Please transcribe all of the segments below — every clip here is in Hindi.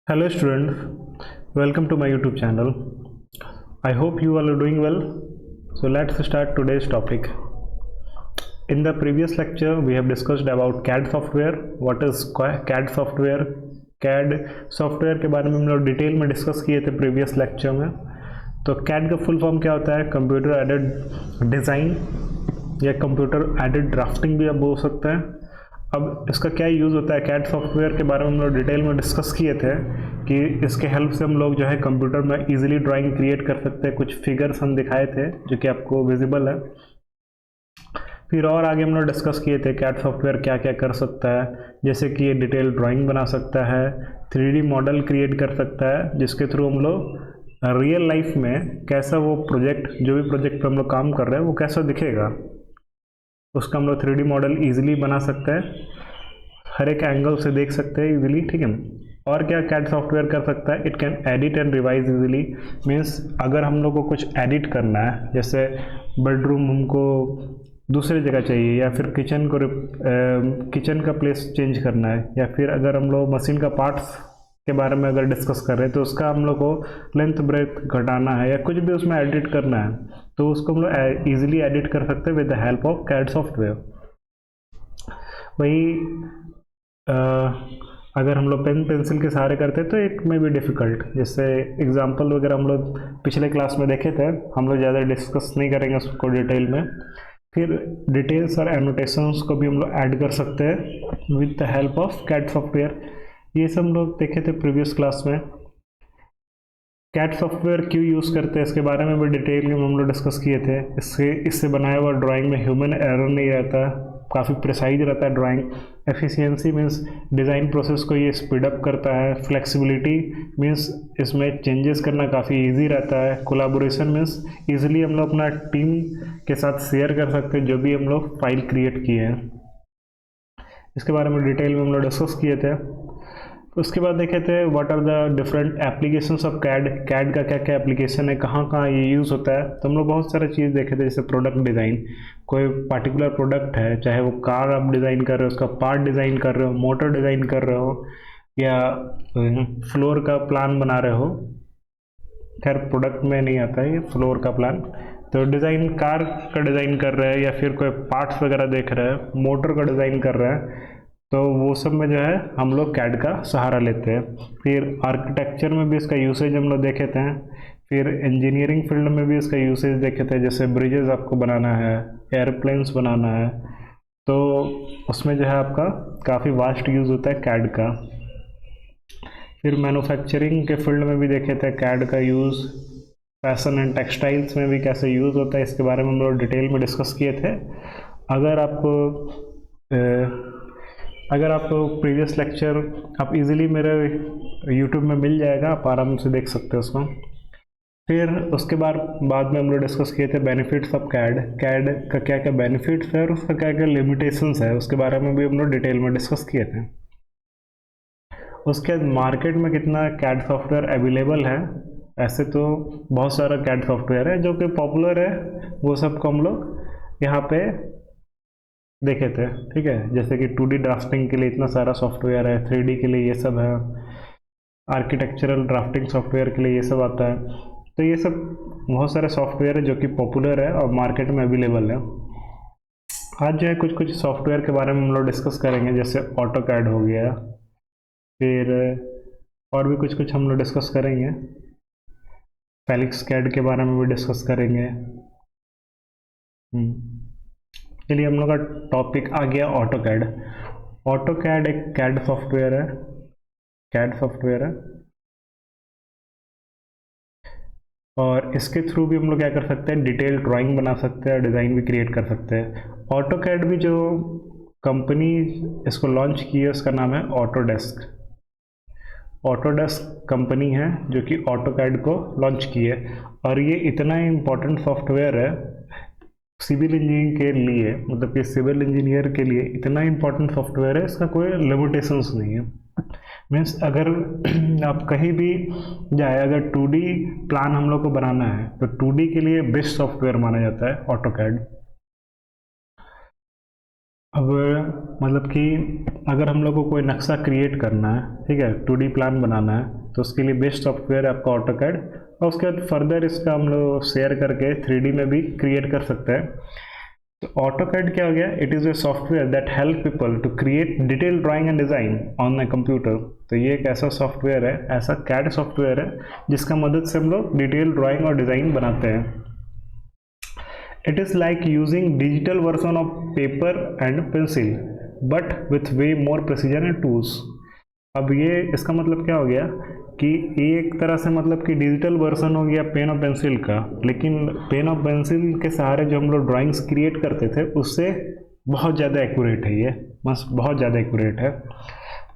Hello students, welcome to my YouTube channel. I hope you all are doing well. So let's start today's topic. In the previous lecture we have discussed about CAD software. What is CAD software? CAD software के बारे में हम लोग डिटेल में डिस्कस किए थे प्रीवियस लेक्चर में. तो CAD का फुल फॉर्म क्या होता है? कंप्यूटर एडेड डिज़ाइन या कंप्यूटर एडेड ड्राफ्टिंग भी आप बोल सकते हैं. अब इसका क्या यूज़ होता है? कैड सॉफ्टवेयर के बारे में हम लोग डिटेल में डिस्कस किए थे कि इसके हेल्प से हम लोग जो है कंप्यूटर में इजीली ड्राइंग क्रिएट कर सकते हैं. कुछ फिगर्स हम दिखाए थे जो कि आपको विजिबल है. फिर और आगे हम लोग डिस्कस किए थे कैड सॉफ्टवेयर क्या क्या कर सकता है, जैसे कि ये डिटेल ड्राइंग बना सकता है, 3D मॉडल क्रिएट कर सकता है, जिसके थ्रू हम लोग रियल लाइफ में कैसा वो प्रोजेक्ट, जो भी प्रोजेक्ट पर हम लोग काम कर रहे हैं वो कैसा दिखेगा उसका हम लोग 3D मॉडल इजीली बना सकते हैं, हर एक एंगल से देख सकते हैं इजीली. ठीक है. और क्या कैड सॉफ्टवेयर कर सकता है? It can edit and revise easily. Means अगर हम लोग को कुछ एडिट करना है, जैसे बेडरूम हमको दूसरी जगह चाहिए, या फिर किचन का प्लेस चेंज करना है, या फिर अगर हम लोग मशीन का पार्ट्स के बारे में अगर डिस्कस कर रहे हैं तो उसका हम लोग को लेंथ ब्रेथ घटाना है या कुछ भी उसमें एडिट करना है, तो उसको हम लोग ईजिली एडिट कर सकते हैं with the help of CAD software. वही अगर हम लोग पेन पेंसिल के सहारे करते हैं तो इट में भी डिफ़िकल्ट. जैसे एग्जांपल वगैरह हम लोग पिछले क्लास में देखे थे, हम लोग ज़्यादा डिस्कस नहीं करेंगे उसको डिटेल में. फिर डिटेल्स और एनोटेशंस को भी हम लोग ऐड कर सकते हैं with the help of CAD software. ये सब हम लोग देखे थे प्रीवियस क्लास में. कैड सॉफ्टवेयर क्यों यूज़ करते हैं इसके बारे में भी डिटेल में हम लोग डिस्कस किए थे. इससे बनाया हुआ ड्राइंग में ह्यूमन एरर नहीं रहता, काफ़ी प्रिसाइज रहता है drawing. Efficiency means design process को ये स्पीड अप करता है. फ्लेक्सिबिलिटी मीन्स इसमें चेंजेस करना काफ़ी इजी रहता है. कोलैबोरेशन मीन्स ईजिली हम लोग अपना टीम के साथ शेयर कर सकते हैं जो भी हम लोग फाइल क्रिएट किए हैं. इसके बारे में डिटेल में हम लोग डिस्कस किए थे. उसके बाद देखे थे what are the different applications of CAD. CAD का क्या क्या एप्लीकेशन है, कहाँ कहाँ ये यूज़ होता है. तो हम लोग बहुत सारे चीज़ देखे थे, जैसे प्रोडक्ट डिज़ाइन. कोई पार्टिकुलर प्रोडक्ट है, चाहे वो कार आप डिज़ाइन कर रहे हो, उसका पार्ट डिज़ाइन कर रहे हो, मोटर डिज़ाइन कर रहे हो, या फ्लोर का प्लान बना रहे हो. खैर प्रोडक्ट में नहीं आता है ये फ्लोर का प्लान. तो डिज़ाइन कार का डिज़ाइन कर रहे हैं, या फिर कोई पार्ट्स वगैरह देख रहे हैं, मोटर का डिज़ाइन कर रहे हैं, तो वो सब में जो है हम लोग कैड का सहारा लेते हैं. फिर आर्किटेक्चर में भी इसका यूसेज हम लोग देखे थे. फिर इंजीनियरिंग फील्ड में भी इसका यूसेज देखे थे, जैसे ब्रिजेस आपको बनाना है, एयरप्लेन्स बनाना है, तो उसमें जो है आपका काफ़ी वास्ट यूज़ होता है कैड का. फिर मैन्युफैक्चरिंग के फील्ड में भी देखे थे कैड का यूज़. फैशन एंड टेक्सटाइल्स में भी कैसे यूज़ होता है इसके बारे में हम लोग डिटेल में डिस्कस किए थे. अगर आपको प्रीवियस लेक्चर आप इजीली मेरे यूट्यूब में मिल जाएगा, आप आराम से देख सकते हो उसको. फिर उसके बाद में हम लोग डिस्कस किए थे बेनिफिट्स ऑफ कैड. कैड का क्या क्या बेनिफिट्स है और उसका क्या क्या लिमिटेशंस है, उसके बारे में भी हम लोग डिटेल में डिस्कस किए थे. उसके मार्केट में कितना कैड सॉफ्टवेयर अवेलेबल है. ऐसे तो बहुत सारा कैड सॉफ्टवेयर है जो कि पॉपुलर है, वो सब को हम लोग यहाँ पे देखे थे. ठीक है. जैसे कि 2D ड्राफ्टिंग के लिए इतना सारा सॉफ्टवेयर है, 3D के लिए ये सब है, आर्किटेक्चरल ड्राफ्टिंग सॉफ्टवेयर के लिए ये सब आता है. तो ये सब बहुत सारे सॉफ्टवेयर है जो कि पॉपुलर है और मार्केट में अवेलेबल है. आज जो है कुछ कुछ सॉफ्टवेयर के बारे में हम लोग डिस्कस करेंगे, जैसे ऑटो कैड हो गया. फिर और भी कुछ हम लोग डिस्कस करेंगे. फेलिक्स कैड के बारे में भी डिस्कस करेंगे. चलिए, हम लोग का टॉपिक आ गया ऑटो कैड. ऑटो कैड एक कैड सॉफ्टवेयर है, कैड सॉफ्टवेयर है, और इसके थ्रू भी हम लोग क्या कर सकते हैं, डिटेल ड्राइंग बना सकते हैं, डिज़ाइन भी क्रिएट कर सकते हैं. ऑटो कैड भी जो कंपनी इसको लॉन्च की है उसका नाम है ऑटोडेस्क. ऑटोडेस्क कंपनी है जो कि ऑटो कैड को लॉन्च की है, और ये इतना इम्पोर्टेंट सॉफ्टवेयर है सिविल इंजीनियरिंग के लिए, मतलब कि सिविल इंजीनियर के लिए इतना इम्पोर्टेंट सॉफ्टवेयर है, इसका कोई लिमिटेशंस नहीं है. मीन्स अगर आप कहीं भी जाए, अगर 2D प्लान हम लोग को बनाना है तो 2D के लिए बेस्ट सॉफ्टवेयर माना जाता है ऑटो कैड. अब मतलब कि अगर हम लोग को कोई नक्शा क्रिएट करना है, ठीक है, 2D प्लान बनाना है, तो उसके लिए बेस्ट सॉफ्टवेयर है आपका ऑटोकैड। और उसके बाद फर्दर इसका हम लोग शेयर करके 3D में भी क्रिएट कर सकते हैं। तो ऑटोकैड क्या हो गया? It is a software that help people to create detail drawing and design on a computer. तो ये एक ऐसा सॉफ्टवेयर है, ऐसा कैड सॉफ्टवेयर है जिसका मदद से हम लोग डिटेल ड्राइंग और डिज़ाइन बनाते हैं। It is like using digital version of paper and pencil, but with way more precision and tools. अब ये इसका मतलब क्या हो गया कि एक तरह से मतलब कि डिजिटल वर्जन हो गया पेन और पेंसिल का, लेकिन पेन और पेंसिल के सहारे जो हम लोग ड्राइंग्स क्रिएट करते थे उससे बहुत ज़्यादा एक्यूरेट है ये, बस बहुत ज़्यादा एक्यूरेट है।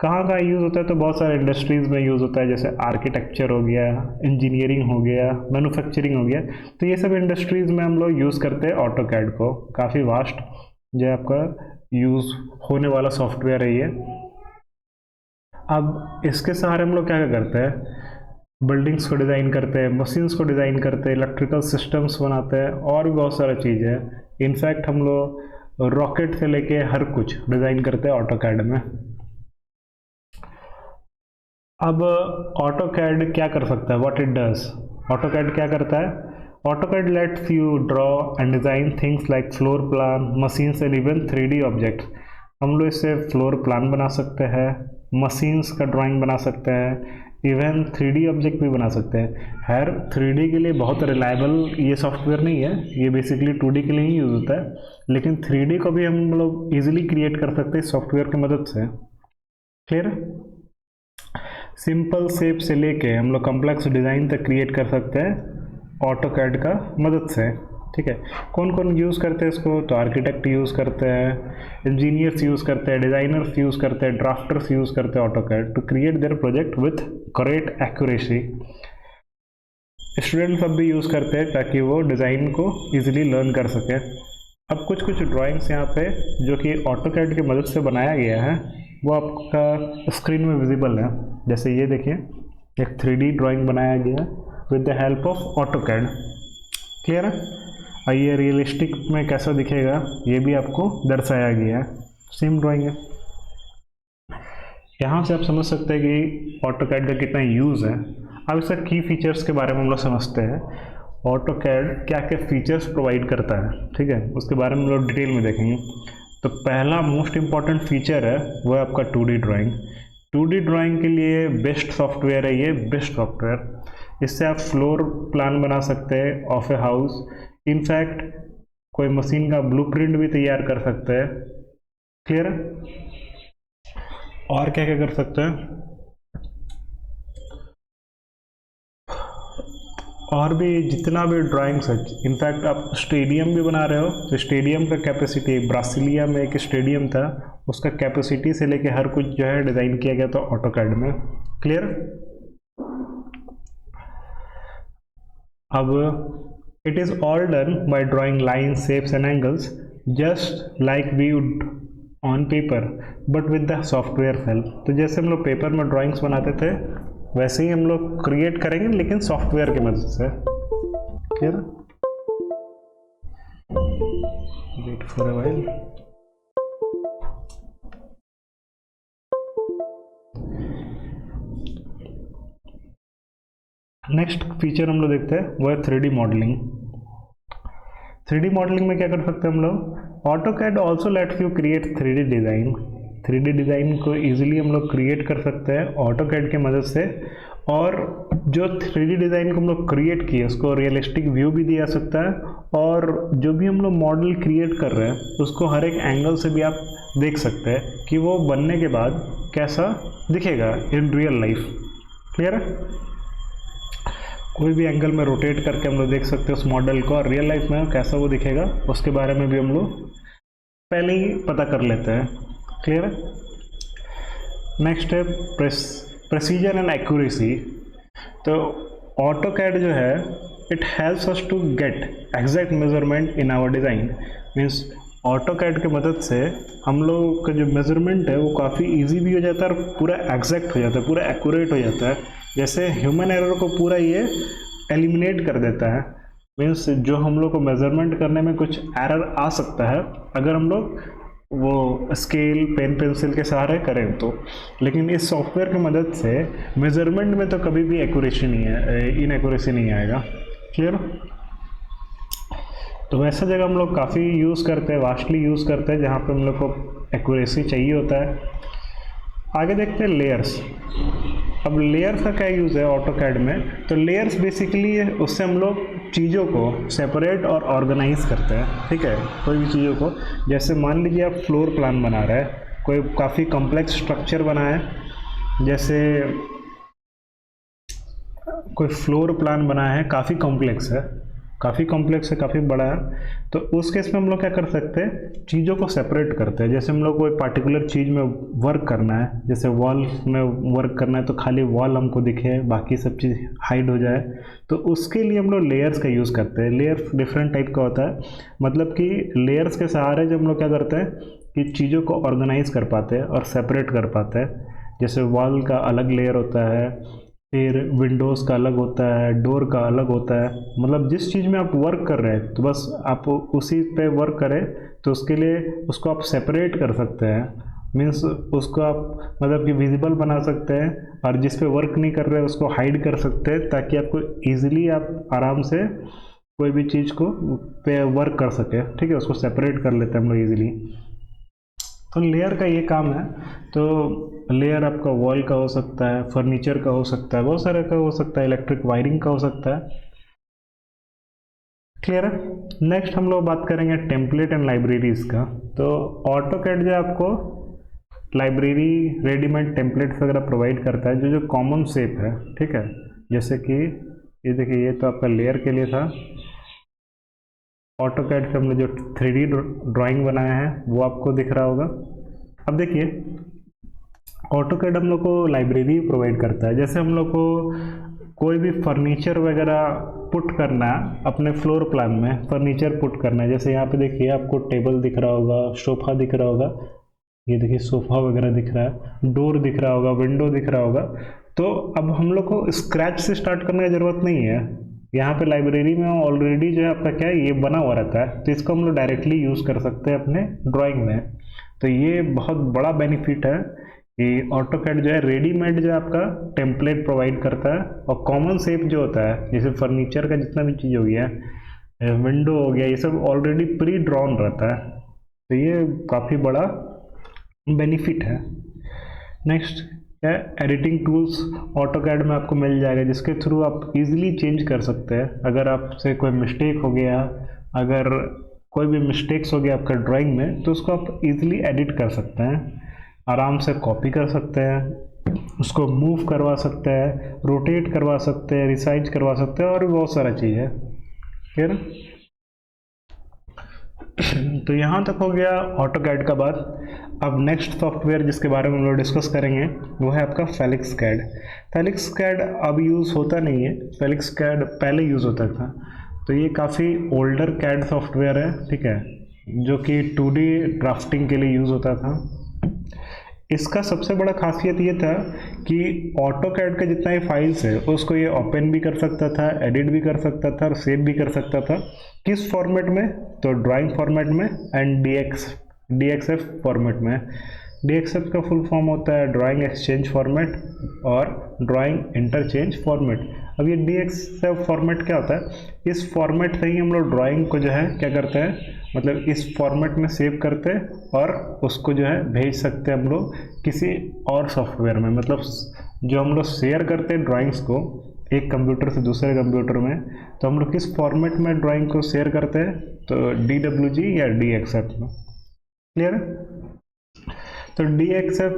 कहाँ कहाँ यूज़ होता है? तो बहुत सारे इंडस्ट्रीज़ में यूज़ होता है, जैसे आर्किटेक्चर हो गया, इंजीनियरिंग हो गया, मैन्युफैक्चरिंग हो गया। तो ये सब इंडस्ट्रीज़ में हम लोग यूज़ करते हैं ऑटोकैड को। काफ़ी वास्ट जो आपका यूज़ होने वाला सॉफ्टवेयर है ये। अब इसके सहारे हम लोग क्या क्या करते हैं? बिल्डिंग्स को डिज़ाइन करते हैं, मशीन्स को डिज़ाइन करते हैं, इलेक्ट्रिकल सिस्टम्स बनाते हैं, और भी बहुत सारा चीज़ है। इनफैक्ट हम लोग रॉकेट से लेके हर कुछ डिज़ाइन करते हैं ऑटोकैड में। अब ऑटोकैड क्या कर सकता है? What it does? ऑटोकैड क्या करता है? AutoCAD let's you draw and design things like floor plan, machines and even 3D objects. हम लोग इससे फ्लोर प्लान बना सकते हैं, मशीन्स का ड्राइंग बना सकते हैं, इवन 3D ऑब्जेक्ट भी बना सकते हैं। खैर 3D के लिए बहुत रिलायबल ये सॉफ्टवेयर नहीं है, ये बेसिकली 2D के लिए ही यूज़ होता है, लेकिन 3D को भी हम लोग ईजिली क्रिएट कर सकते हैं सॉफ्टवेयर की मदद से। क्लियर? सिंपल शेप से लेके हम लोग कॉम्प्लेक्स डिज़ाइन तक क्रिएट कर सकते हैं ऑटोकैड का मदद से। ठीक है, कौन कौन यूज़ करते हैं इसको? तो आर्किटेक्ट यूज़ करते हैं, इंजीनियर्स यूज़ करते हैं, डिज़ाइनर्स यूज़ करते हैं, ड्राफ्टर्स यूज़ करते हैं AutoCAD to create their project with correct accuracy. Students अब भी यूज़ करते हैं ताकि वो डिज़ाइन को ईजिली लर्न कर सकें। अब कुछ कुछ ड्राइंग्स यहाँ पे जो कि ऑटोकैड की मदद से बनाया गया है वो आपका स्क्रीन में विजिबल है। जैसे ये देखिए, एक 3D ड्राइंग बनाया गया with the help of AutoCAD. Clear है? और ये रियलिस्टिक में कैसा दिखेगा ये भी आपको दर्शाया गया है, सेम ड्राइंग है। यहाँ से आप समझ सकते हैं कि ऑटोकैड का कितना यूज़ है। अब इसका की फीचर्स के बारे में हम लोग समझते हैं। ऑटोकैड क्या क्या फीचर्स प्रोवाइड करता है, ठीक है, उसके बारे में हम लोग डिटेल में देखेंगे। तो पहला मोस्ट इम्पॉर्टेंट फीचर है वो है आपका 2D ड्राइंग। 2D ड्राइंग के लिए बेस्ट सॉफ्टवेयर है ये, बेस्ट सॉफ्टवेयर। इससे आप फ्लोर प्लान बना सकते हैं ऑफ ए हाउस, इनफैक्ट कोई मशीन का ब्लूप्रिंट भी तैयार कर सकते हैं। क्लियर है? और क्या क्या कर सकते हैं? और भी जितना भी ड्राइंग्स है, इनफैक्ट आप स्टेडियम भी बना रहे हो तो स्टेडियम का कैपेसिटी, ब्रासिलिया में एक स्टेडियम था, उसका कैपेसिटी से लेके हर कुछ जो है डिज़ाइन किया गया था ऑटोकैड में। क्लियर? अब it is all done by drawing line, shapes and angles just like we would on paper but with the software help. तो जैसे हम लोग पेपर में ड्राइंग्स बनाते थे वैसे ही हम लोग क्रिएट करेंगे, लेकिन सॉफ्टवेयर की मदद से। Clear? Wait for a while. Next feature हम लोग देखते हैं वो है 3D मॉडलिंग। 3D मॉडलिंग में क्या कर सकते हैं हम लोग? AutoCAD also let's you create 3D design. 3D design को ईजिली हम लोग क्रिएट कर सकते हैं ऑटोकैड की मदद से, और जो 3D डिज़ाइन को हम लोग क्रिएट किए उसको रियलिस्टिक व्यू भी दिया सकता है, और जो भी हम लोग मॉडल क्रिएट कर रहे हैं उसको हर एक एंगल से भी आप देख सकते हैं कि वो बनने के बाद कैसा दिखेगा इन रियल लाइफ। क्लियर है? कोई भी एंगल में रोटेट करके हम लोग देख सकते हैं उस मॉडल को, और रियल लाइफ में कैसा वो दिखेगा उसके बारे में भी हम लोग पहले ही पता कर लेते हैं। क्लियर है? नेक्स्ट है प्रेसिजन एंड एक्यूरेसी। तो ऑटोकैड जो है it helps us to get exact measurement in our design. Means AutoCAD की मदद से हम लोग का जो मेजरमेंट है वो काफ़ी इजी भी हो जाता है और पूरा एग्जैक्ट हो जाता है, पूरा एक्यूरेट हो जाता है। जैसे ह्यूमन एरर को पूरा ये एलिमिनेट कर देता है। मीन्स जो हम लोग को मेजरमेंट करने में कुछ एरर आ सकता है, अगर हम लोग वो स्केल पेन पेंसिल के सहारे करें तो, लेकिन इस सॉफ्टवेयर की मदद से मेजरमेंट में तो कभी भी एक्यूरेसी नहीं है, इनएक्यूरेसी नहीं आएगा। क्लियर? तो वैसा जगह हम लोग काफ़ी यूज़ करते हैं, वास्टली यूज़ करते हैं, जहाँ पे हम लोग को एक्यूरेसी चाहिए होता है। आगे देखते हैं लेयर्स। अब लेयर्स का क्या यूज़ है ऑटोकैड में? तो लेयर्स बेसिकली उससे हम लोग चीज़ों को सेपरेट और ऑर्गेनाइज करते हैं, ठीक है, कोई भी चीज़ों को। जैसे मान लीजिए आप फ्लोर प्लान बना रहे हैं, कोई काफ़ी कॉम्प्लेक्स स्ट्रक्चर बना है, जैसे कोई फ्लोर प्लान बना है, काफ़ी कॉम्प्लेक्स है, काफ़ी बड़ा है, तो उस केस में हम लोग क्या कर सकते हैं, चीज़ों को सेपरेट करते हैं। जैसे हम लोग कोई पार्टिकुलर चीज़ में वर्क करना है, जैसे वॉल में वर्क करना है, तो खाली वॉल हमको दिखे, बाकी सब चीज़ हाइड हो जाए, तो उसके लिए हम लोग लेयर्स का यूज़ करते हैं। लेयर्स डिफरेंट टाइप का होता है, मतलब कि लेयर्स के सहारे जब हम लोग क्या करते हैं कि चीज़ों को ऑर्गेनाइज कर पाते हैं और सेपरेट कर पाते हैं। जैसे वॉल का अलग लेयर होता है, फिर विंडोज़ का अलग होता है, डोर का अलग होता है, मतलब जिस चीज़ में आप वर्क कर रहे हैं तो बस आप उसी पे वर्क करें, तो उसके लिए उसको आप सेपरेट कर सकते हैं। मीन्स उसको आप मतलब कि विजिबल बना सकते हैं, और जिस पे वर्क नहीं कर रहे हैं उसको हाइड कर सकते हैं, ताकि आपको ईजिली आप आराम से कोई भी चीज़ को पे वर्क कर सके, ठीक है, उसको सेपरेट कर लेते हैं हम लोग ईजिली। तो लेयर का ये काम है। तो लेयर आपका वॉल का हो सकता है, फर्नीचर का हो सकता है, बहुत सारे का हो सकता है, इलेक्ट्रिक वायरिंग का हो सकता है। क्लियर है? नेक्स्ट हम लोग बात करेंगे टेम्पलेट एंड लाइब्रेरीज का। तो ऑटोकैड जो आपको लाइब्रेरी रेडीमेड टेम्पलेट्स वगैरह प्रोवाइड करता है, जो जो कॉमन शेप है, ठीक है, जैसे कि ये देखिए, ये तो आपका लेयर के लिए था। ऑटोकैड से हमने जो 3D ड्राइंग बनाया है वो आपको दिख रहा होगा। अब देखिए, ऑटोकैड हम लोग को लाइब्रेरी प्रोवाइड करता है। जैसे हम लोग को कोई भी फर्नीचर वगैरह पुट करना है अपने फ्लोर प्लान में, फर्नीचर पुट करना है, जैसे यहाँ पे देखिए आपको टेबल दिख रहा होगा, सोफ़ा दिख रहा होगा, ये देखिए सोफ़ा वगैरह दिख रहा है, डोर दिख रहा होगा, विंडो दिख रहा होगा। तो अब हम लोग को स्क्रैच से स्टार्ट करने की ज़रूरत नहीं है। यहाँ पे लाइब्रेरी में ऑलरेडी जो है आपका क्या है, ये बना हुआ रहता है, तो इसको हम लोग डायरेक्टली यूज़ कर सकते हैं अपने ड्राइंग में। तो ये बहुत बड़ा बेनिफिट है कि ऑटोकैड जो है रेडीमेड जो है आपका टेम्पलेट प्रोवाइड करता है, और कॉमन शेप जो होता है, जैसे फर्नीचर का जितना भी चीज़ हो गया, विंडो हो गया, ये सब ऑलरेडी प्री ड्रॉन रहता है। तो ये काफ़ी बड़ा बेनिफिट है। नेक्स्ट है एडिटिंग टूल्स। ऑटोकैड में आपको मिल जाएगा, जिसके थ्रू आप इजीली चेंज कर सकते हैं। अगर आपसे कोई मिस्टेक हो गया, अगर कोई भी मिस्टेक्स हो गया आपका ड्राइंग में, तो उसको आप इजीली एडिट कर सकते हैं, आराम से कॉपी कर सकते हैं, उसको मूव करवा सकते हैं, रोटेट करवा सकते हैं, रिसाइज करवा सकते हैं, और भी बहुत सारा चीज़ है। फिर तो यहाँ तक हो गया ऑटोकैड का बात। अब नेक्स्ट सॉफ्टवेयर जिसके बारे में हम लोग डिस्कस करेंगे वो है आपका फेलिक्स कैड। फेलिक्स कैड अब यूज़ होता नहीं है, फेलिक्स कैड पहले यूज़ होता था। तो ये काफ़ी ओल्डर कैड सॉफ्टवेयर है, ठीक है, जो कि 2D ड्राफ्टिंग के लिए यूज़ होता था। इसका सबसे बड़ा खासियत ये था कि ऑटोकैड का जितना ही फाइल्स है उसको ये ओपन भी कर सकता था, एडिट भी कर सकता था, और सेव भी कर सकता था। किस फॉर्मेट में? तो ड्राइंग फॉर्मेट में एंड DXF फॉर्मेट में। DXF का फुल फॉर्म होता है ड्राइंग एक्सचेंज फॉर्मेट और ड्राइंग इंटरचेंज फॉर्मेट। अब ये DXF फॉर्मेट क्या होता है? इस फॉर्मेट से ही हम लोग ड्राइंग को जो है क्या करते हैं, मतलब इस फॉर्मेट में सेव करते हैं और उसको जो है भेज सकते हैं हम लोग किसी और सॉफ्टवेयर में। मतलब जो हम लोग शेयर करते हैं ड्राइंग्स को एक कंप्यूटर से दूसरे कंप्यूटर में, तो हम लोग किस फॉर्मेट में ड्राइंग को शेयर करते हैं? तो DWG या DXF में। क्लियर है? तो DXF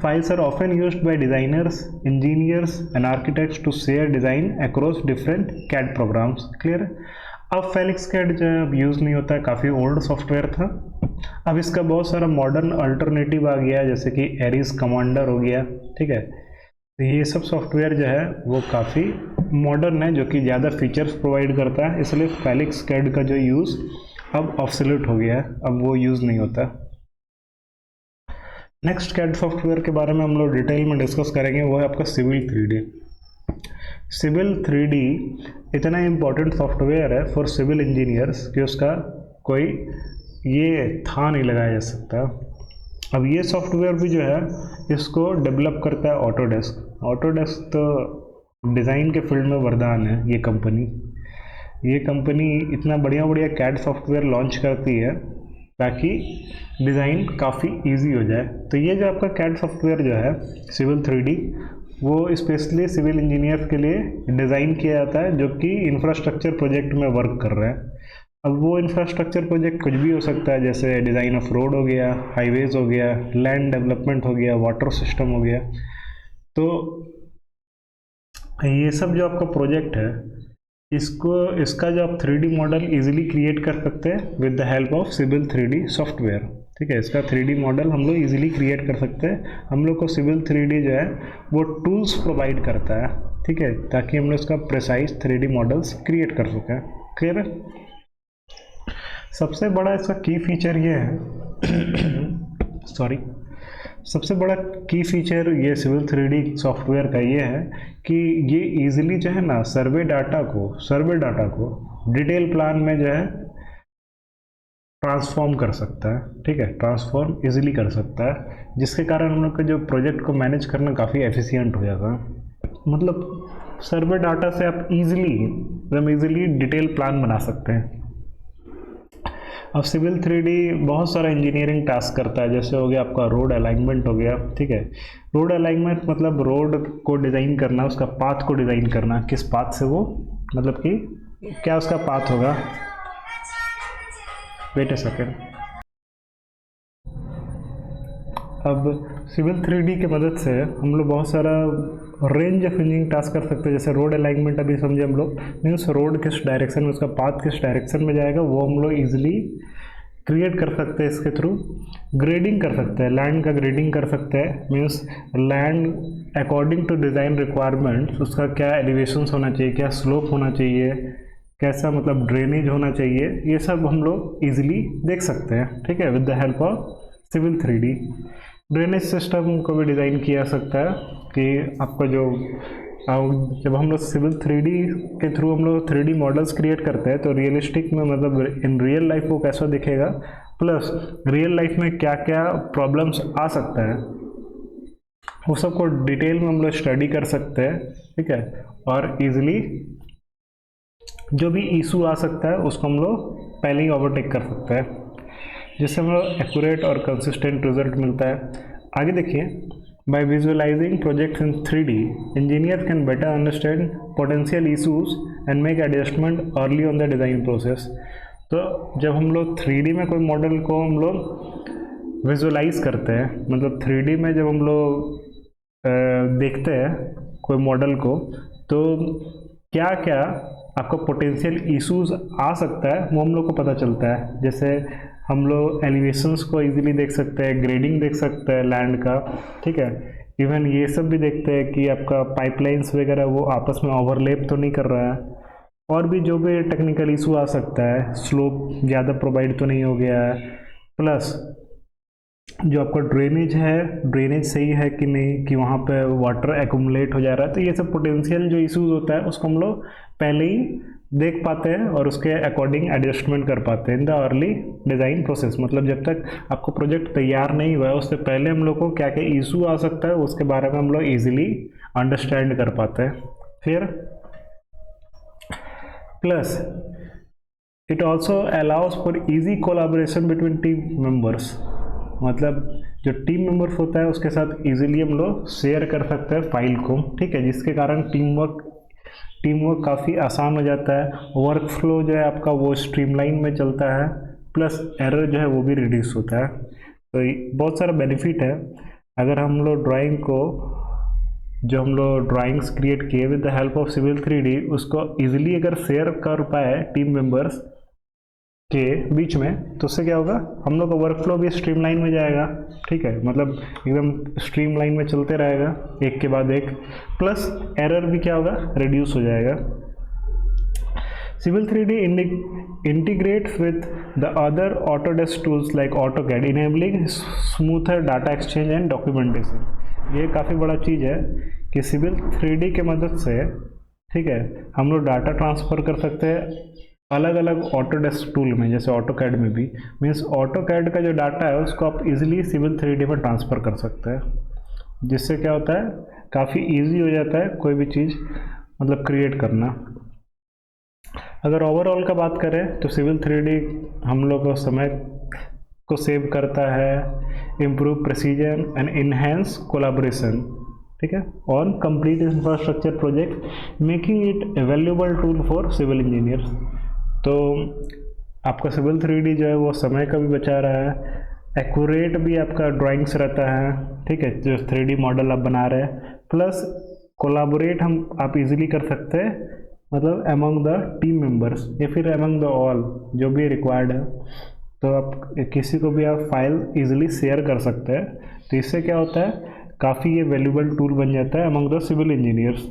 files are often used by designers, engineers and architects to share design across different CAD programs. Clear है? अब फेलिक्स कैड जो है अब यूज़ नहीं होता है, काफ़ी ओल्ड सॉफ्टवेयर था। अब इसका बहुत सारा मॉडर्न अल्टरनेटिव आ गया, जैसे कि एरिस कमांडर हो गया, ठीक है। तो ये सब सॉफ्टवेयर जो है वो काफ़ी मॉडर्न है, जो कि ज़्यादा फीचर्स प्रोवाइड करता है, इसलिए फेलिक्स कैड का जो यूज़ अब ऑब्सोल्यूट हो गया है, अब वो यूज़ नहीं होता। नेक्स्ट कैड सॉफ्टवेयर के बारे में हम लोग डिटेल में डिस्कस करेंगे, वो है आपका सिविल 3D। सिविल 3D इतना इम्पोर्टेंट सॉफ्टवेयर है फॉर सिविल इंजीनियर्स कि उसका कोई ये था नहीं लगाया जा सकता। अब ये सॉफ्टवेयर भी जो है इसको डेवलप करता है ऑटोडेस्क। ऑटोडेस्क तो डिज़ाइन के फील्ड में वरदान है। ये कंपनी इतना बढ़िया बढ़िया कैड सॉफ्टवेयर लॉन्च करती है ताकि डिज़ाइन काफ़ी इजी हो जाए। तो ये जो आपका कैड सॉफ्टवेयर जो है सिविल 3D, वो स्पेशली सिविल इंजीनियर्स के लिए डिज़ाइन किया जाता है जो कि इंफ्रास्ट्रक्चर प्रोजेक्ट में वर्क कर रहे हैं। अब वो इंफ्रास्ट्रक्चर प्रोजेक्ट कुछ भी हो सकता है, जैसे डिज़ाइन ऑफ रोड हो गया, हाईवेज़ हो गया, लैंड डेवलपमेंट हो गया, वाटर सिस्टम हो गया। तो ये सब जो आपका प्रोजेक्ट है इसका जो आप 3D मॉडल इजीली क्रिएट कर सकते हैं with the help of civil 3D software. ठीक है, इसका 3D मॉडल हम लोग इजीली क्रिएट कर सकते हैं। हम लोग को सिविल 3D जो है वो टूल्स प्रोवाइड करता है, ठीक है, ताकि हम लोग इसका प्रिसाइज 3D मॉडल्स क्रिएट कर सकें। क्लियर है? सबसे बड़ा इसका की फीचर ये है सॉरी सबसे बड़ा की फीचर ये सिविल 3D सॉफ्टवेयर का ये है कि ये इजीली जो है ना सर्वे डाटा को डिटेल प्लान में जो है ट्रांसफॉर्म कर सकता है। ठीक है, ट्रांसफॉर्म इजीली कर सकता है, जिसके कारण हम लोग के जो प्रोजेक्ट को मैनेज करना काफ़ी एफिशिएंट हो जाता है। मतलब सर्वे डाटा से आप इजीली डिटेल प्लान बना सकते हैं। अब सिविल 3D बहुत सारा इंजीनियरिंग टास्क करता है, जैसे हो गया आपका रोड अलाइनमेंट हो गया। ठीक है, रोड अलाइनमेंट मतलब रोड को डिज़ाइन करना, उसका पाथ को डिज़ाइन करना, किस पाथ से वो मतलब कि क्या उसका पाथ होगा। Wait a second. अब सिविल 3D की मदद से हम लोग बहुत सारा रेंज ऑफ इंजीनियरिंग टास्क कर सकते हैं। जैसे रोड अलाइनमेंट अभी समझे हम लोग, मीन्स रोड किस डायरेक्शन में, उसका पाथ किस डायरेक्शन में जाएगा, वो हम लोग इजीली क्रिएट कर सकते हैं इसके थ्रू। ग्रेडिंग कर सकते हैं, लैंड का ग्रेडिंग कर सकते हैं, means land according to design requirements उसका क्या एलिवेशंस होना चाहिए, क्या स्लोप होना चाहिए, कैसा मतलब ड्रेनेज होना चाहिए, ये सब हम लोग ईजिली देख सकते हैं। ठीक है, with the help of civil 3D। Drainage system को भी डिज़ाइन किया जा सकता है कि आपका जो जब हम लोग सिविल 3D के थ्रू हम लोग 3D मॉडल्स क्रिएट करते हैं तो रियलिस्टिक में मतलब इन रियल लाइफ वो कैसा दिखेगा, प्लस रियल लाइफ में क्या क्या प्रॉब्लम्स आ सकता है वो सबको डिटेल में हम लोग स्टडी कर सकते हैं। ठीक है, और इजीली जो भी इशू आ सकता है उसको हम लोग पहले ही ओवरटेक कर सकते हैं, जिससे हम लोग एक्यूरेट और कंसिस्टेंट रिजल्ट मिलता है। आगे देखिए, by visualizing projects in 3D, engineers can better understand potential issues and make adjustment early on the design process। तो जब हम लोग 3D में कोई मॉडल को हम लोग विजुअलाइज करते हैं, मतलब 3D में जब हम लोग देखते हैं कोई मॉडल को, तो क्या क्या आपका पोटेंशियल इश्यूज आ सकता है वो हम लोग को पता चलता है। जैसे हम लोग एलिवेशंस को इजीली देख सकते हैं, ग्रेडिंग देख सकते हैं लैंड का। ठीक है, इवन ये सब भी देखते हैं कि आपका पाइपलाइंस वगैरह वो आपस में ओवरलैप तो नहीं कर रहा है, और भी जो भी टेक्निकल इशू आ सकता है, स्लोप ज़्यादा प्रोवाइड तो नहीं हो गया है, प्लस जो आपका ड्रेनेज है, ड्रेनेज सही है कि नहीं, कि वहाँ पे वाटर एक्यूमुलेट हो जा रहा है। तो ये सब पोटेंशियल जो इश्यूज होता है उसको हम लोग पहले ही देख पाते हैं और उसके अकॉर्डिंग एडजस्टमेंट कर पाते हैं in the early design process. मतलब जब तक आपको प्रोजेक्ट तैयार नहीं हुआ है उससे पहले हम लोग को क्या क्या इशू आ सकता है उसके बारे में हम लोग ईजिली अंडरस्टैंड कर पाते हैं। फिर plus it also allows for easy collaboration between team members, मतलब जो टीम मेंबर्स होता है उसके साथ इजीली हम लोग शेयर कर सकते हैं फाइल को। ठीक है, जिसके कारण टीम वर्क काफ़ी आसान हो जाता है, वर्क फ्लो जो है आपका वो स्ट्रीमलाइन में चलता है, प्लस एरर जो है वो भी रिड्यूस होता है। तो बहुत सारा बेनिफिट है। अगर हम लोग ड्राइंग को जो हम लोग ड्राइंग्स क्रिएट किए with the help of civil 3D उसको इजीली अगर शेयर कर पाए टीम मेंबर्स के बीच में, तो उससे क्या होगा, हम लोग का वर्क फ्लो भी स्ट्रीमलाइन में जाएगा। ठीक है, मतलब एकदम स्ट्रीमलाइन में चलते रहेगा एक के बाद एक, प्लस एरर भी क्या होगा, रिड्यूस हो जाएगा। Civil 3D integrates with the other Autodesk tools like AutoCAD, enabling smoother data exchange and documentation। ये काफ़ी बड़ा चीज़ है कि सिविल 3D के मदद से, ठीक है, हम लोग डाटा ट्रांसफ़र कर सकते हैं अलग अलग ऑटोडेस्क टूल में, जैसे ऑटोकैड में भी, मीन्स ऑटोकैड का जो डाटा है उसको आप इजीली सिविल 3D में ट्रांसफ़र कर सकते हैं, जिससे क्या होता है काफ़ी इजी हो जाता है कोई भी चीज़ मतलब क्रिएट करना। अगर ओवरऑल का बात करें तो सिविल 3D हम लोग को समय को सेव करता है, improve precision and enhance collaboration, ठीक है, on complete infrastructure project, making it a valuable tool for civil engineers. तो आपका सिविल 3D जो है वो समय का भी बचा रहा है, एक्यूरेट भी आपका ड्राइंग्स रहता है, ठीक है, जो 3D मॉडल आप बना रहे हैं, प्लस कोलाबोरेट आप इजीली कर सकते हैं, मतलब अमंग द टीम मेंबर्स या फिर अमंग द ऑल जो भी रिक्वायर्ड है। तो आप किसी को भी आप फाइल इजीली शेयर कर सकते हैं। तो इससे क्या होता है काफ़ी ये वैल्यूएबल टूल बन जाता है अमंग द सिविल इंजीनियर्स।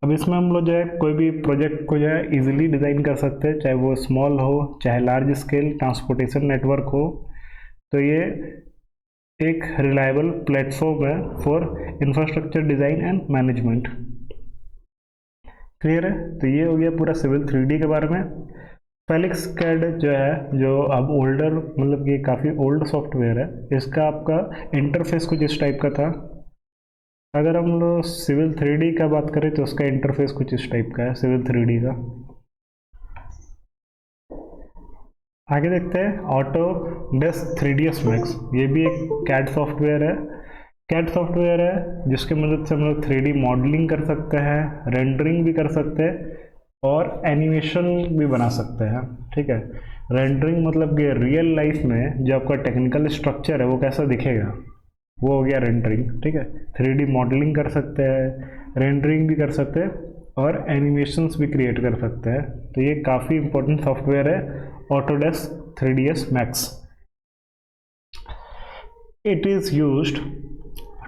अब इसमें हम लोग जो है कोई भी प्रोजेक्ट को जो है इजीली डिज़ाइन कर सकते हैं, चाहे वो स्मॉल हो चाहे लार्ज स्केल ट्रांसपोर्टेशन नेटवर्क हो। तो ये एक रिलायबल प्लेटफॉर्म है for infrastructure design and management. Clear है? तो ये हो गया पूरा सिविल 3D के बारे में। फेलिक्स कैड जो है, जो अब ओल्डर मतलब ये काफ़ी ओल्ड सॉफ्टवेयर है, इसका आपका इंटरफेस कुछ इस टाइप का था। अगर हम लोग सिविल 3D का बात करें तो उसका इंटरफेस कुछ इस टाइप का है सिविल 3D का। आगे देखते हैं ऑटोडेस्क 3ds मैक्स। ये भी एक कैड सॉफ्टवेयर है। कैड सॉफ्टवेयर है जिसकी मदद से हम लोग 3D मॉडलिंग कर सकते हैं, रेंडरिंग भी कर सकते हैं और एनिमेशन भी बना सकते हैं, ठीक है। रेंडरिंग मतलब कि रियल लाइफ में जो आपका टेक्निकल स्ट्रक्चर है वो कैसा दिखेगा, वो हो गया रेंडरिंग, ठीक है। 3D मॉडलिंग कर सकते हैं, रेंडरिंग भी कर सकते हैं और एनिमेशंस भी क्रिएट कर सकते हैं। तो ये काफ़ी इंपॉर्टेंट सॉफ्टवेयर है Autodesk 3ds Max. It is used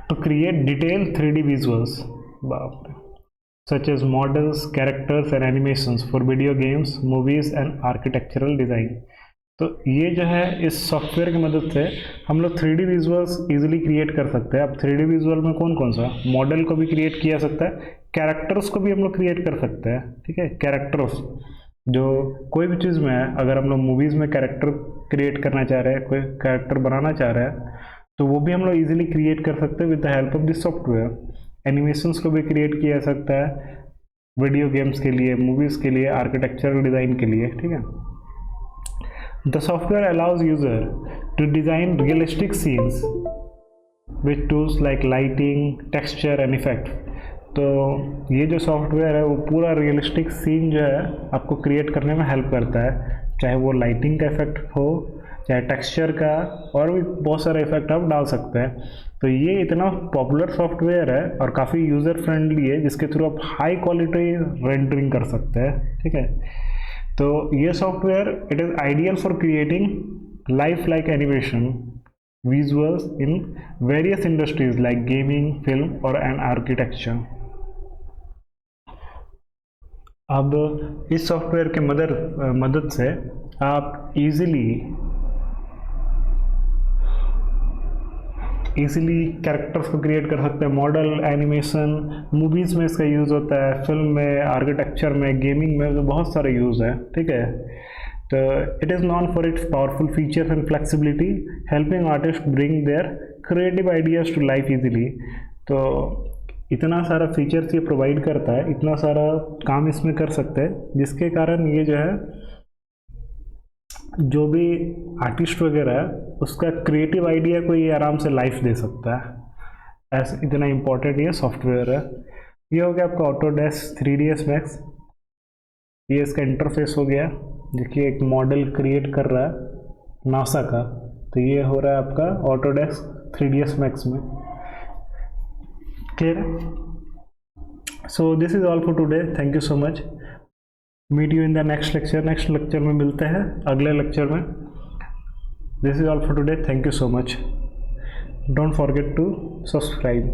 to create detailed 3D visuals, बाप रे, such as models, characters and animations for video games, movies and architectural design। तो ये जो है इस सॉफ्टवेयर की मदद से हम लोग 3D विजुअल्स इजीली क्रिएट कर सकते हैं। अब 3D विजुअल में कौन कौन सा, मॉडल को भी क्रिएट किया सकता है, कैरेक्टर्स को भी हम लोग क्रिएट कर सकते हैं, ठीक है। कैरेक्टर्स जो कोई भी चीज़ में है, अगर हम लोग मूवीज़ में कैरेक्टर क्रिएट करना चाह रहे हैं, कोई कैरेक्टर बनाना चाह रहे हैं, तो वो भी हम लोग ईजिली क्रिएट कर सकते हैं with the help of this software. Animations को भी क्रिएट किया जा सकता है वीडियो गेम्स के लिए, मूवीज़ के लिए, आर्किटेक्चरल डिज़ाइन के लिए, ठीक है। The software allows user to design realistic scenes with tools like lighting, texture and effect. तो ये जो सॉफ्टवेयर है वो पूरा रियलिस्टिक सीन जो है आपको क्रिएट करने में हेल्प करता है, चाहे वो लाइटिंग का इफेक्ट हो, चाहे टेक्सचर का, और भी बहुत सारे इफेक्ट आप डाल सकते हैं। तो ये इतना पॉपुलर सॉफ्टवेयर है और काफ़ी यूज़र फ्रेंडली है, जिसके थ्रू आप हाई क्वालिटी रेंडरिंग कर सकते हैं, ठीक है। तो ये software it is ideal for creating life like animation visuals in various industries like gaming, film और एंड आर्किटेक्चर। अब इस सॉफ्टवेयर के मदद से आप इजीली कैरेक्टर्स को क्रिएट कर सकते हैं, मॉडल, एनिमेशन, मूवीज़ में इसका यूज़ होता है, फिल्म में, आर्किटेक्चर में, गेमिंग में, तो बहुत सारे यूज़ है, ठीक है। तो it is known for its powerful features and flexibility, helping artist bring their creative ideas to life easily. तो इतना सारा फीचर्स ये प्रोवाइड करता है, इतना सारा काम इसमें कर सकते हैं, जिसके कारण ये जो है जो भी आर्टिस्ट वगैरह है उसका क्रिएटिव आइडिया को ये आराम से लाइफ दे सकता है। ऐसे इतना इम्पोर्टेंट ये सॉफ्टवेयर है। ये हो गया आपका ऑटोडेस्क 3ds मैक्स। ये इसका इंटरफेस हो गया, देखिए एक मॉडल क्रिएट कर रहा है नासा का, तो ये हो रहा है आपका ऑटोडेस्क 3ds मैक्स में। क्लियर है? So this is all for today, thank you so much. Meet you in the next lecture. Next lecture में मिलते हैं, अगले लेक्चर में। This is all for today, thank you so much. Don't forget to subscribe.